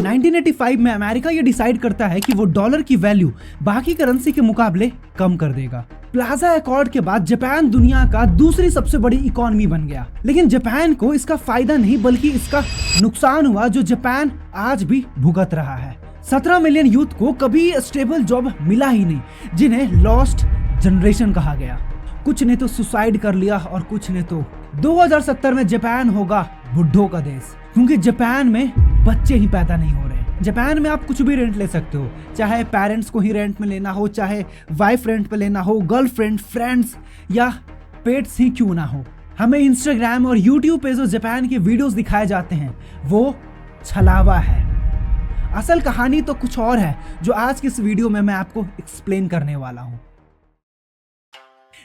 1985 में अमेरिका ये डिसाइड करता है कि वो डॉलर की वैल्यू बाकी करेंसी के मुकाबले कम कर देगा। प्लाजा अकॉर्ड के बाद जापान दुनिया का दूसरी सबसे बड़ी इकोनॉमी बन गया। लेकिन जापान को इसका फायदा नहीं बल्कि इसका नुकसान हुआ, जो जापान आज भी भुगत रहा है। 17 मिलियन यूथ को कभी स्टेबल जॉब मिला ही नहीं, जिन्हें लॉस्ट जनरेशन कहा गया। कुछ ने तो सुसाइड कर लिया और कुछ ने तो 2070 में जापान होगा बुड्ढों का देश, क्योंकि जापान में बच्चे ही पैदा नहीं हो रहे। जापान में आप कुछ भी रेंट ले सकते हो, चाहे पेरेंट्स को ही रेंट में लेना हो, चाहे वाइफ रेंट पे लेना हो, गर्लफ्रेंड, फ्रेंड्स या पेट्स ही क्यों ना हो। हमें इंस्टाग्राम और यूट्यूब पे जो जापान के वीडियोस दिखाए जाते हैं वो छलावा है। असल कहानी तो कुछ और है, जो आज के इस वीडियो में मैं आपको एक्सप्लेन करने वाला हूँ।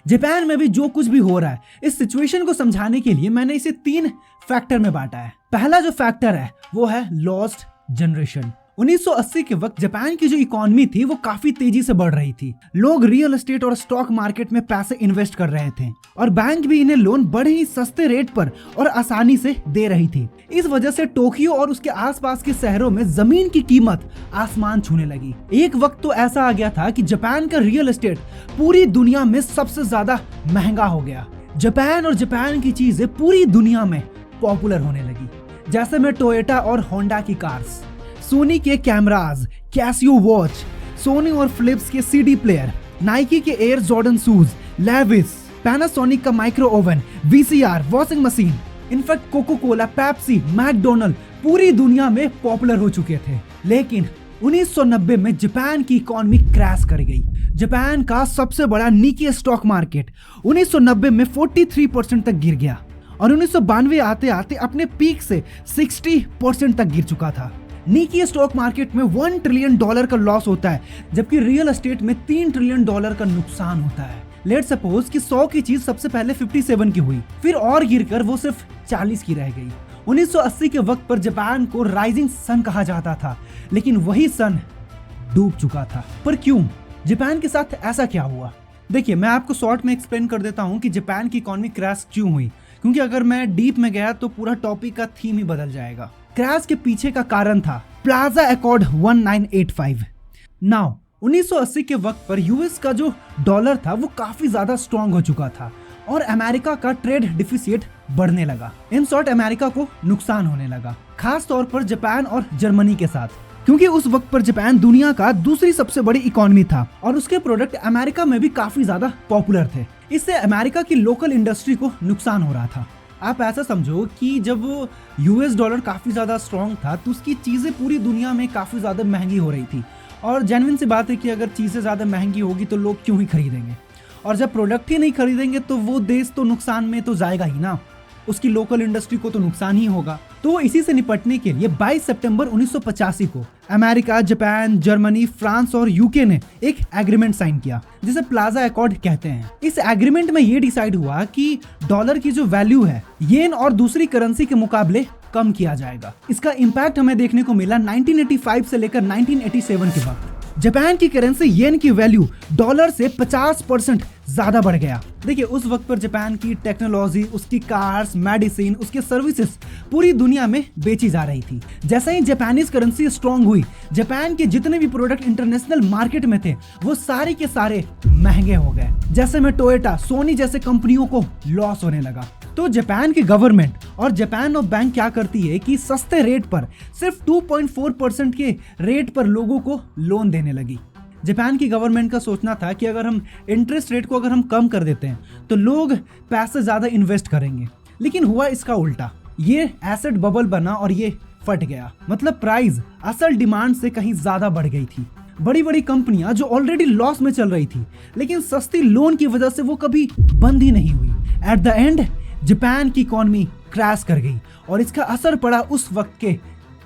जापान में भी जो कुछ भी हो रहा है, इस सिचुएशन को समझाने के लिए मैंने इसे 3 फैक्टर में बांटा है। पहला जो फैक्टर है वो है लॉस्ट जनरेशन। 1980 के वक्त जापान की जो इकोनॉमी थी वो काफी तेजी से बढ़ रही थी। लोग रियल एस्टेट और स्टॉक मार्केट में पैसे इन्वेस्ट कर रहे थे और बैंक भी इन्हें लोन बड़े ही सस्ते रेट पर और आसानी से दे रही थी। इस वजह से टोक्यो और उसके आसपास के शहरों में जमीन की कीमत आसमान छूने लगी। एक वक्त तो ऐसा आ गया था कि जापान का रियल एस्टेट पूरी दुनिया में सबसे ज्यादा महंगा हो गया। जापान और जापान की चीजें पूरी दुनिया में पॉपुलर होने लगी, जैसे में टोयोटा और होंडा की कार्स, सोनी के कैमराज, कैसियो वॉच, सोनी और फिलिप्स के सीडी प्लेयर, नाइकी के Air Jordan shoes, Levi's, Panasonic का micro oven, VCR, washing machine, in fact Coca Cola, Pepsi, McDonald पूरी दुनिया में पॉपुलर हो चुके थे। लेकिन 1990 में जापान की इकोनॉमी क्रैश कर गई। जापान का सबसे बड़ा निकी स्टॉक मार्केट 1990 में 43% तक गिर गया और 1992 आते आते अपने पीक से 60% तक गिर चुका था। निकी स्टॉक मार्केट में $1 ट्रिलियन का लॉस होता है, जबकि रियल एस्टेट में $3 ट्रिलियन का नुकसान होता है। लेट सपोज कि 100 की चीज सबसे पहले 57 की हुई, फिर और गिरकर वो सिर्फ 40 की रह गई। 1980 के वक्त पर जापान को राइजिंग सन कहा जाता था, लेकिन वही सन डूब चुका था। पर क्यों? जापान के साथ ऐसा क्या हुआ? देखिए, मैं आपको शॉर्ट में एक्सप्लेन कर देता हूँ कि जापान की इकोनॉमी क्रैश क्यों हुई, क्योंकि अगर मैं डीप में गया तो पूरा टॉपिक का थीम ही बदल जाएगा। क्रैश के पीछे का कारण था प्लाजा अकॉर्ड 1985। नाउ 1980 के वक्त पर यूएस का जो डॉलर था वो काफी ज्यादा स्ट्रॉन्ग हो चुका था और अमेरिका का ट्रेड डिफिसिट बढ़ने लगा। इन शॉर्ट अमेरिका को नुकसान होने लगा, खास तौर पर जापान और जर्मनी के साथ, क्योंकि उस वक्त पर जापान दुनिया का दूसरी सबसे बड़ी इकोनॉमी था और उसके प्रोडक्ट अमेरिका में भी काफी ज्यादा पॉपुलर थे। इससे अमेरिका की लोकल इंडस्ट्री को नुकसान हो रहा था। आप ऐसा समझो कि जब यूएस डॉलर काफी ज्यादा स्ट्रॉन्ग था तो उसकी चीजें पूरी दुनिया में काफी ज्यादा महंगी हो रही थी, और जेन्युइन सी बात है कि अगर चीजें ज्यादा महंगी होगी तो लोग क्यों ही खरीदेंगे, और जब प्रोडक्ट ही नहीं खरीदेंगे तो वो देश तो नुकसान में तो जाएगा ही ना, उसकी लोकल इंडस्ट्री को तो नुकसान ही होगा। तो इसी से निपटने के लिए 22 सितंबर 1985 को अमेरिका, जापान, जर्मनी, फ्रांस और यूके ने एक एग्रीमेंट साइन किया, जिसे प्लाजा अकॉर्ड कहते हैं। इस एग्रीमेंट में ये डिसाइड हुआ कि डॉलर की जो वैल्यू है येन और दूसरी करेंसी के मुकाबले कम किया जाएगा। इसका इम्पैक्ट हमें देखने को मिला 1985 से लेकर 1987 के वक्त। जापान की करेंसी येन की वैल्यू डॉलर से 50% ज्यादा बढ़ गया। देखिए, उस वक्त पर जापान की टेक्नोलॉजी, उसकी कार्स, मेडिसिन, उसके सर्विसेज पूरी दुनिया में बेची जा रही थी। जैसे ही जापानीज करेंसी स्ट्रॉन्ग हुई, जापान के जितने भी प्रोडक्ट इंटरनेशनल मार्केट में थे वो सारे के सारे महंगे हो गए। जैसे में टोयोटा, सोनी जैसे कंपनियों को लॉस होने लगा। तो जापान की गवर्नमेंट और जापान ऑफ बैंक क्या करती है कि सस्ते रेट पर सिर्फ 2.4% के रेट पर लोगों को लोन देने लगी। जापान की गवर्नमेंट का सोचना था कि अगर हम इंटरेस्ट रेट को अगर हम कम कर देते हैं तो लोग पैसे ज्यादा इन्वेस्ट करेंगे, लेकिन हुआ इसका उल्टा। ये एसेट बबल बना और ये फट गया। मतलब प्राइस असल डिमांड से कहीं ज्यादा बढ़ गई थी। बड़ी बड़ी कंपनियां जो ऑलरेडी लॉस में चल रही थी, लेकिन सस्ती लोन की वजह से वो कभी बंद ही नहीं हुई। एट द एंड जापान की इकोनॉमी क्रैश कर गई और इसका असर पड़ा उस वक्त के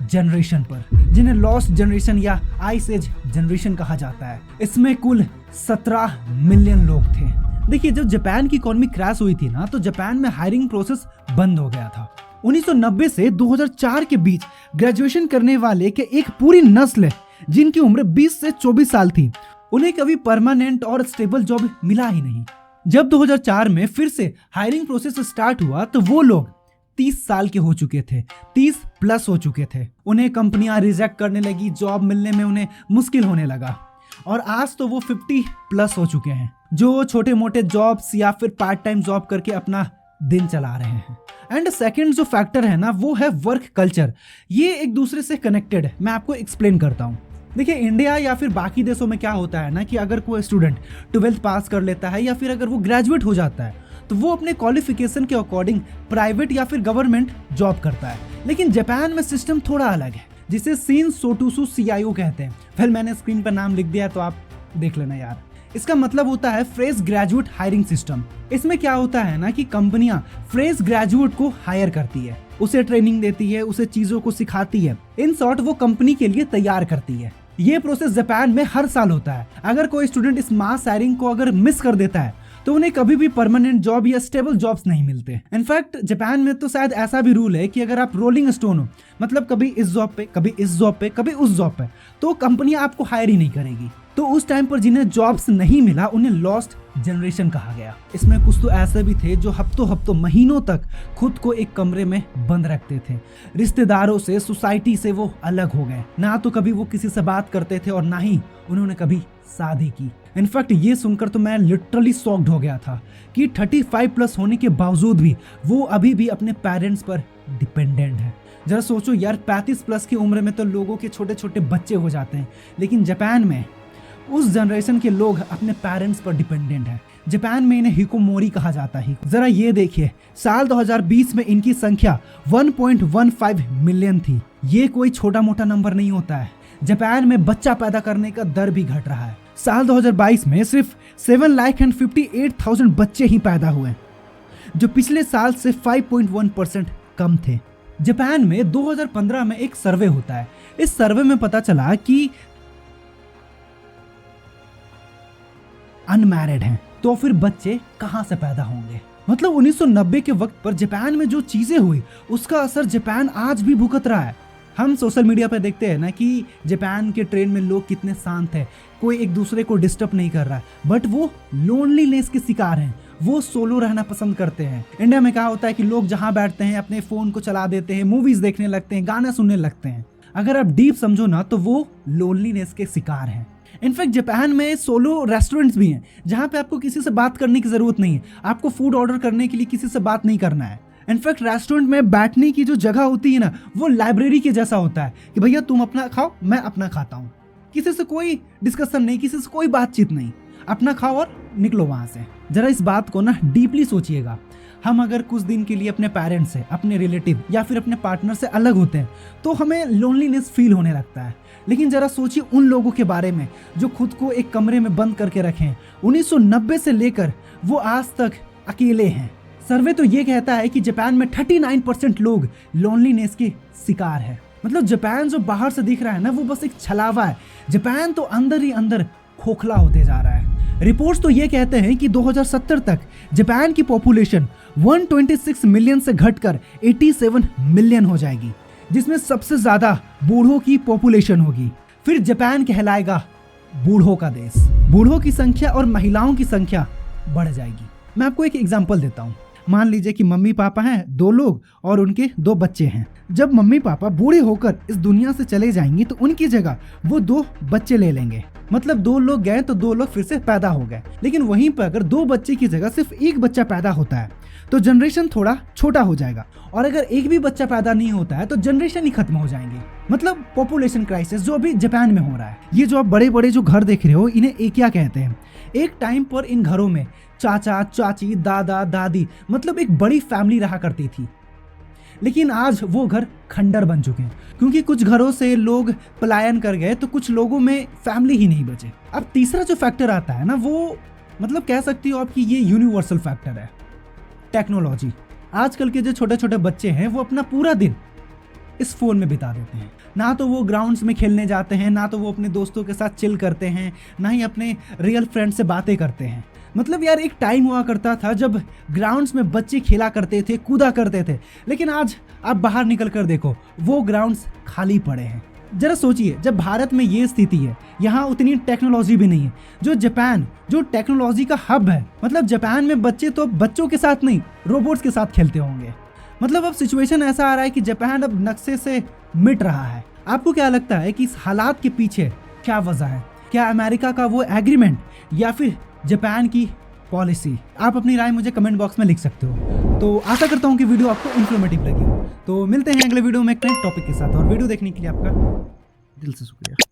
जनरेशन पर, जिन्हें लॉस्ट जनरेशन या आइस एज जनरेशन कहा जाता है। इसमें कुल 17 मिलियन लोग थे। देखिए, जब जापान की इकोनॉमी क्रैश हुई थी ना, तो जापान में हायरिंग प्रोसेस बंद हो गया था। 1990 से 2004 के बीच ग्रेजुएशन करने वाले के एक पूरी नस्ल है जिनकी उम्र 20 से 24 साल थी, उन्हें कभी परमानेंट और स्टेबल जॉब मिला ही नहीं। जब 2004 में फिर से हायरिंग प्रोसेस स्टार्ट हुआ तो वो लोग 30 साल के हो चुके थे, 30 प्लस हो चुके थे। उन्हें कंपनियां रिजेक्ट करने लगी, जॉब मिलने में उन्हें मुश्किल होने लगा और आज तो वो 50 प्लस हो चुके हैं जो छोटे मोटे जॉब्स या फिर पार्ट टाइम जॉब करके अपना दिन चला रहे हैं। एंड सेकंड जो फैक्टर है ना वो है वर्क कल्चर। ये एक दूसरे से कनेक्टेड है, मैं आपको एक्सप्लेन करता हूँ। देखिए इंडिया या फिर बाकी देशों में क्या होता है ना कि अगर कोई स्टूडेंट 12th पास कर लेता है या फिर अगर वो ग्रेजुएट हो जाता है तो वो अपने क्वालिफिकेशन के अकॉर्डिंग प्राइवेट या फिर गवर्नमेंट जॉब करता है। लेकिन जापान में सिस्टम थोड़ा अलग है जिसे सीन सोटुसु CIO कहते हैं। फिर मैंने स्क्रीन पर नाम लिख दिया तो आप देख लेना यार। इसका मतलब होता है फ्रेश ग्रेजुएट हायरिंग सिस्टम। इसमें क्या होता है ना कि कंपनियां फ्रेश ग्रेजुएट को हायर करती है, उसे ट्रेनिंग देती है, उसे चीजों को सिखाती है, इन शॉर्ट वो कंपनी के लिए तैयार करती है। ये प्रोसेस जापान में हर साल होता है। अगर कोई स्टूडेंट इस मास हायरिंग को अगर मिस कर देता है तो उन्हें कभी भी परमानेंट जॉब या स्टेबल जॉब्स नहीं मिलते। इनफैक्ट जापान में तो शायद ऐसा भी रूल है कि अगर आप रोलिंग स्टोन हो, मतलब कभी इस जॉब पे, कभी इस जॉब पे, कभी उस जॉब पे, तो कंपनियां आपको हायर ही नहीं करेगी। तो उस टाइम पर जिन्हें जॉब्स नहीं मिला उन्हें लॉस्ट जनरेशन कहा गया। इसमें कुछ तो ऐसे भी थे जो हफ्तों महीनों तक खुद को एक कमरे में बंद रखते थे। रिश्तेदारों से, सोसाइटी से वो अलग हो गए। ना तो कभी वो किसी से बात करते थे और ना ही उन्होंने कभी शादी की। इनफैक्ट ये सुनकर तो मैं लिटरली शॉक्ड हो गया था कि 35 प्लस होने के बावजूद भी वो अभी भी अपने पेरेंट्स पर डिपेंडेंट है। जरा सोचो यार, 35 प्लस की उम्र में तो लोगों के छोटे छोटे बच्चे हो जाते हैं, लेकिन जापान में उस जनरेशन के लोग अपने पेरेंट्स पर डिपेंडेंट हैं। जापान में इन्हें हिकोमोरी कहा जाता है। जरा ये देखिए, साल 2020 में इनकी संख्या 1.15 मिलियन थी। ये कोई छोटा मोटा नंबर नहीं होता है। जापान में बच्चा पैदा करने का दर भी घट रहा है। साल 2022 में सिर्फ 7,58,000 बच्चे ही पैदा हुए, जो पिछले साल से 5.1% कम थे। जापान में 2015 में एक सर्वे होता है। इस सर्वे में पता चला कि अनमैरिड हैं, तो फिर बच्चे कहां से पैदा होंगे। मतलब 1990 के वक्त पर जापान में जो चीजें हुई उसका असर जापान आज भी भुगत रहा है। हम सोशल मीडिया पे देखते हैं ना कि जापान के ट्रेन में लोग कितने शांत हैं, कोई एक दूसरे को डिस्टर्ब नहीं कर रहा है, बट वो लोनलीनेस के शिकार हैं। वो सोलो रहना पसंद करते हैं। इंडिया में क्या होता है कि लोग जहां बैठते हैं अपने फोन को चला देते हैं, मूवीज देखने लगते हैं, गाना सुनने लगते हैं। अगर आप डीप समझो ना तो वो लोनलीनेस के शिकार हैं। इनफैक्ट जापान में सोलो रेस्टोरेंट्स भी हैं जहां पे आपको किसी से बात करने की जरूरत नहीं है। आपको फूड ऑर्डर करने के लिए किसी से बात नहीं करना है। इनफैक्ट रेस्टोरेंट में बैठने की जो जगह होती है ना वो लाइब्रेरी के जैसा होता है कि भैया तुम अपना खाओ, मैं अपना खाता हूँ। किसी से कोई डिस्कशन नहीं, किसी से कोई बातचीत नहीं, अपना खाओ और निकलो वहां से। जरा इस बात को ना डीपली सोचिएगा। हम अगर कुछ दिन के लिए अपने पेरेंट्स से, अपने रिलेटिव या फिर अपने पार्टनर से अलग होते हैं तो हमें लोनलीनेस फील होने लगता है। लेकिन जरा सोचिए उन लोगों के बारे में जो खुद को एक कमरे में बंद करके रखे हैं। 1990 से लेकर वो आज तक अकेले हैं। सर्वे तो ये कहता है कि जापान में 39% लोग लोनलीनेस के शिकार है। मतलब जापान जो बाहर से दिख रहा है ना वो बस एक छलावा है। जापान तो अंदर ही अंदर खोखला होते जा रहा है। रिपोर्ट्स तो ये कहते हैं कि 2070 तक जापान की पॉपुलेशन 126 मिलियन से घटकर 87 मिलियन हो जाएगी, जिसमें सबसे ज्यादा बूढ़ों की पॉपुलेशन होगी। फिर जापान कहलाएगा बूढ़ों का देश। बूढ़ों की संख्या और महिलाओं की संख्या बढ़ जाएगी। मैं आपको एक एग्जांपल देता हूँ। मान लीजिए कि मम्मी पापा हैं 2 लोग और उनके 2 बच्चे हैं। जब मम्मी पापा बूढ़े होकर इस दुनिया से चले जाएंगे तो उनकी जगह वो 2 बच्चे ले लेंगे। मतलब 2 लोग गए तो 2 लोग फिर से पैदा हो गए। लेकिन वहीं पर अगर 2 बच्चे की जगह सिर्फ 1 बच्चा पैदा होता है तो जनरेशन थोड़ा छोटा हो जाएगा, और अगर एक भी बच्चा पैदा नहीं होता है तो जनरेशन ही खत्म हो जाएंगे। मतलब पॉपुलेशन क्राइसिस जो अभी जापान में हो रहा है। ये जो आप बड़े बड़े जो घर देख रहे हो इन्हें एक क्या कहते हैं। एक टाइम पर इन घरों में चाचा चाची, दादा दादी, मतलब एक बड़ी फैमिली रहा करती थी। लेकिन आज वो घर खंडर बन चुके हैं क्योंकि कुछ घरों से लोग पलायन कर गए तो कुछ लोगों में फैमिली ही नहीं बचे। अब तीसरा जो फैक्टर आता है ना वो मतलब कह सकती हो आपकी ये यूनिवर्सल फैक्टर है, टेक्नोलॉजी। आजकल के जो छोटे छोटे बच्चे हैं वो अपना पूरा दिन इस फोन में बिता देते हैं। ना तो वो ग्राउंड्स में खेलने जाते हैं, ना तो वो अपने दोस्तों के साथ चिल करते हैं, ना ही अपने रियल फ्रेंड से बातें करते हैं। मतलब यार एक टाइम हुआ करता था जब ग्राउंड्स में बच्चे खेला करते थे, कूदा करते थे, लेकिन आज आप बाहर निकल कर देखो वो ग्राउंड्स खाली पड़े हैं। जरा सोचिए जब भारत में ये स्थिति है, यहाँ उतनी टेक्नोलॉजी भी नहीं है। जो जापान जो टेक्नोलॉजी का हब है, मतलब जापान में बच्चे तो बच्चों के साथ नहीं रोबोट्स के साथ खेलते होंगे। मतलब अब सिचुएशन ऐसा आ रहा है कि जापान अब नक्शे से मिट रहा है। आपको क्या लगता है कि इस हालात के पीछे क्या वजह है? क्या अमेरिका का वो एग्रीमेंट या फिर जापान की पॉलिसी? आप अपनी राय मुझे कमेंट बॉक्स में लिख सकते हो। तो आशा करता हूँ कि वीडियो आपको इन्फॉर्मेटिव लगी हो। तो मिलते हैं अगले वीडियो में एक नए टॉपिक के साथ, और वीडियो देखने के लिए आपका दिल से शुक्रिया।